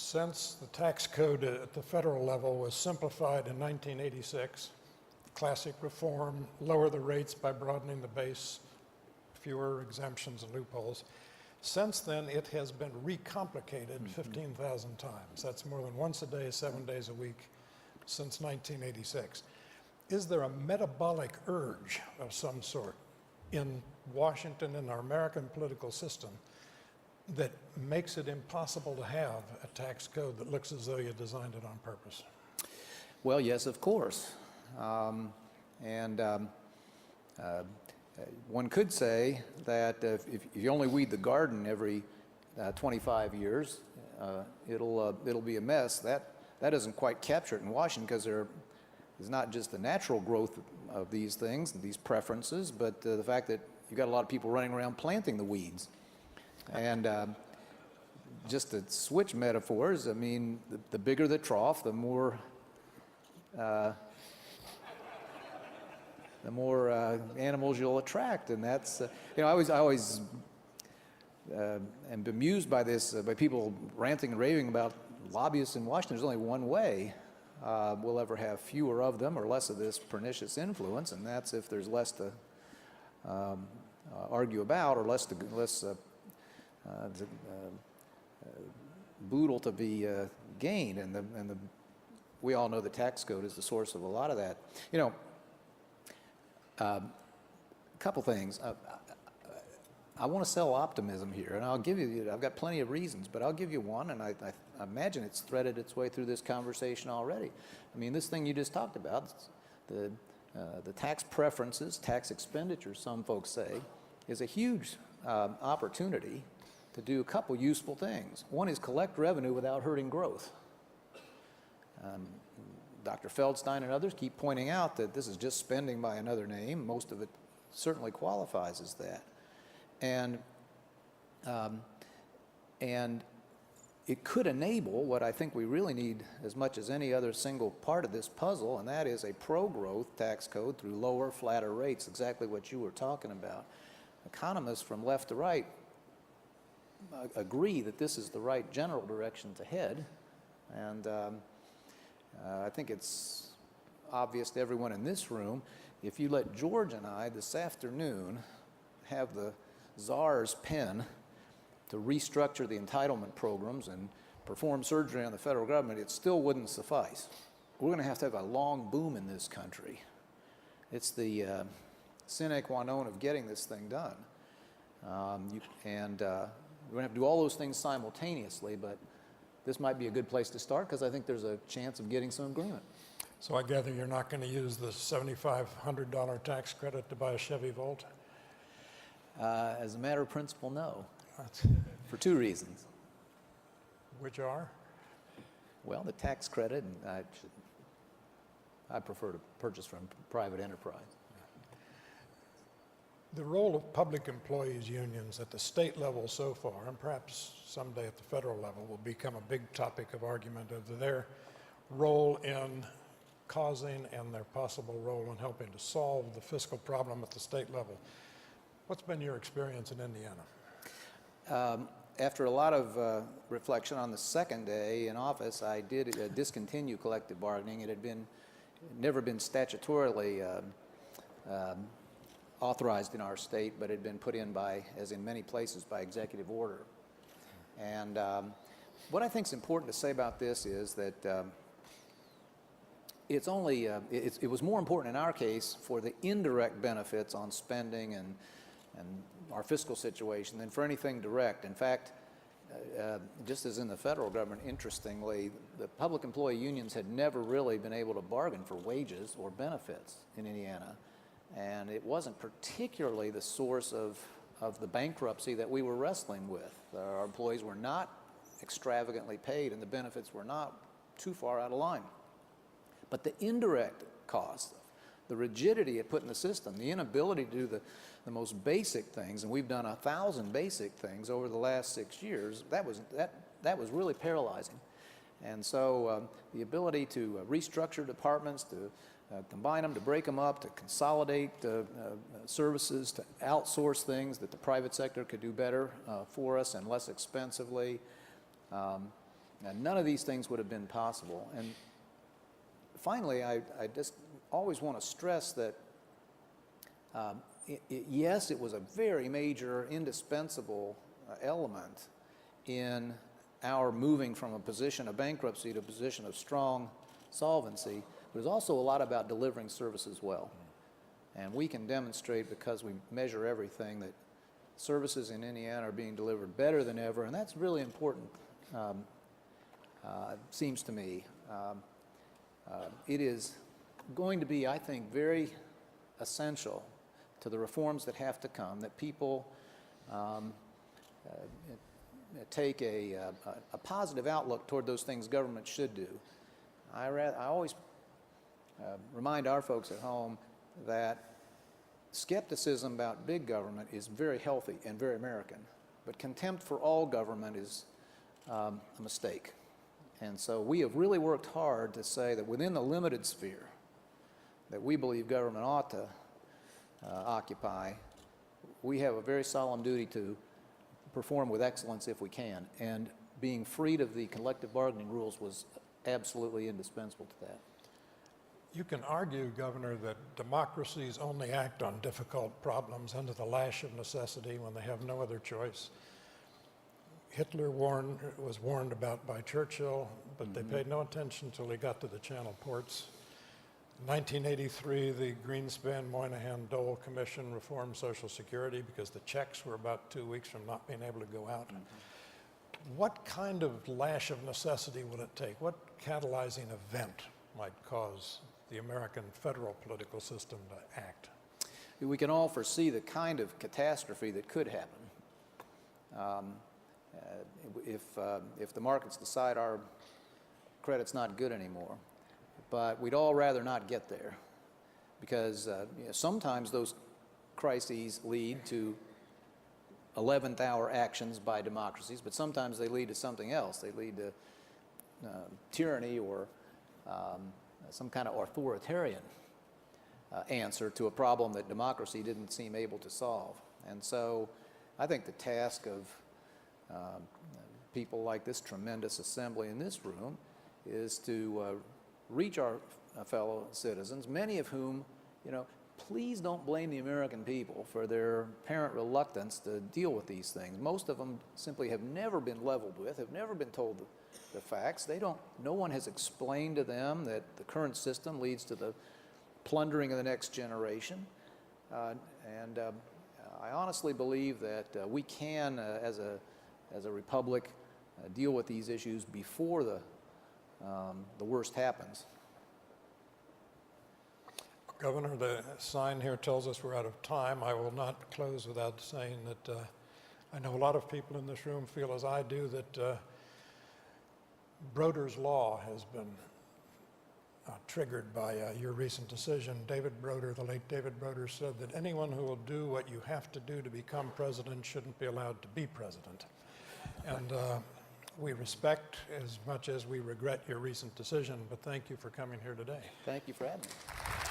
Since the tax code at the federal level was simplified in 1986, classic reform, lower the rates by broadening the base, fewer exemptions and loopholes. Since then, it has been recomplicated 15,000 times. That's more than once a day, 7 days a week since 1986. Is there a metabolic urge of some sort in Washington, in our American political system, that makes it impossible to have a tax code that looks as though you designed it on purpose? Well, yes, of course. One could say that if you only weed the garden every 25 years, it'll be a mess. That isn't quite captured in Washington because there is not just the natural growth of these things, these preferences, but the fact that you've got a lot of people running around planting the weeds. And just to switch metaphors, I mean, the bigger the trough, the more animals you'll attract, and that's I always am bemused by this, by people ranting and raving about lobbyists in Washington. There's only one way we'll ever have fewer of them or less of this pernicious influence, and that's if there's less to argue about or less boodle to be gained, and we all know the tax code is the source of a lot of that. A couple things. I want to sell optimism here, and I'll give you, I've got plenty of reasons, but I'll give you one, and I imagine it's threaded its way through this conversation already. I mean, this thing you just talked about, the tax preferences, tax expenditures, some folks say, is a huge opportunity to do a couple useful things. One is collect revenue without hurting growth. Dr. Feldstein and others keep pointing out that this is just spending by another name. Most of it certainly qualifies as that. And it could enable what I think we really need as much as any other single part of this puzzle, and that is a pro-growth tax code through lower, flatter rates, exactly what you were talking about. Economists from left to right agree that this is the right general direction to head, and I think it's obvious to everyone in this room. If you let George and I this afternoon have the czar's pen to restructure the entitlement programs and perform surgery on the federal government, it still wouldn't suffice. We're going to have a long boom in this country. It's the sine qua non of getting this thing done. We're going to have to do all those things simultaneously, but this might be a good place to start because I think there's a chance of getting some agreement. So I gather you're not going to use the $7,500 tax credit to buy a Chevy Volt? As a matter of principle, no. For two reasons. Which are? Well, the tax credit, and I prefer to purchase from private enterprise. The role of public employees unions at the state level so far, and perhaps someday at the federal level, will become a big topic of argument of their role in causing and their possible role in helping to solve the fiscal problem at the state level. What's been your experience in Indiana? After a lot of reflection on the second day in office, I did discontinue collective bargaining. It had never been statutorily authorized in our state, but had been put in by, as in many places, by executive order. And what I think is important to say about this is that it's only, it was more important in our case for the indirect benefits on spending and our fiscal situation than for anything direct. In fact, just as in the federal government, interestingly, the public employee unions had never really been able to bargain for wages or benefits in Indiana. And it wasn't particularly the source of the bankruptcy that we were wrestling with. Our employees were not extravagantly paid and the benefits were not too far out of line. But the indirect costs, the rigidity it put in the system, the inability to do the most basic things, and we've done 1,000 basic things over the last 6 years, that was really paralyzing. And so the ability to restructure departments, to combine them, to break them up, to consolidate services, to outsource things that the private sector could do better for us and less expensively. And none of these things would have been possible. And finally, I just always want to stress that, yes, it was a very major, indispensable element in our moving from a position of bankruptcy to a position of strong solvency. But it's also a lot about delivering services well. And we can demonstrate, because we measure everything, that services in Indiana are being delivered better than ever, and that's really important, seems to me. It is going to be, I think, very essential to the reforms that have to come, that people take a positive outlook toward those things government should do. I always remind our folks at home that skepticism about big government is very healthy and very American, but contempt for all government is a mistake. And so we have really worked hard to say that within the limited sphere that we believe government ought to occupy, we have a very solemn duty to perform with excellence if we can. And being freed of the collective bargaining rules was absolutely indispensable to that. You can argue, Governor, that democracies only act on difficult problems under the lash of necessity when they have no other choice. Hitler was warned about by Churchill, but they paid no attention until he got to the Channel ports. In 1983, the Greenspan-Moynihan-Dole Commission reformed Social Security because the checks were about 2 weeks from not being able to go out. What kind of lash of necessity will it take? What catalyzing event might cause the American federal political system to act? We can all foresee the kind of catastrophe that could happen. If the markets decide our credit's not good anymore. But we'd all rather not get there, because sometimes those crises lead to 11th hour actions by democracies, but sometimes they lead to something else. They lead to tyranny or some kind of authoritarian answer to a problem that democracy didn't seem able to solve. And so I think the task of people like this tremendous assembly in this room is to reach our fellow citizens, many of whom, please don't blame the American people for their apparent reluctance to deal with these things. Most of them simply have never been leveled with, have never been told the facts. No one has explained to them that the current system leads to the plundering of the next generation. I honestly believe that we can, as a republic, deal with these issues before the worst happens. Governor, the sign here tells us we're out of time. I will not close without saying that I know a lot of people in this room feel as I do that Broder's Law has been triggered by your recent decision. David Broder, the late David Broder, said that anyone who will do what you have to do to become president shouldn't be allowed to be president. And we respect as much as we regret your recent decision, but thank you for coming here today. Thank you for having me.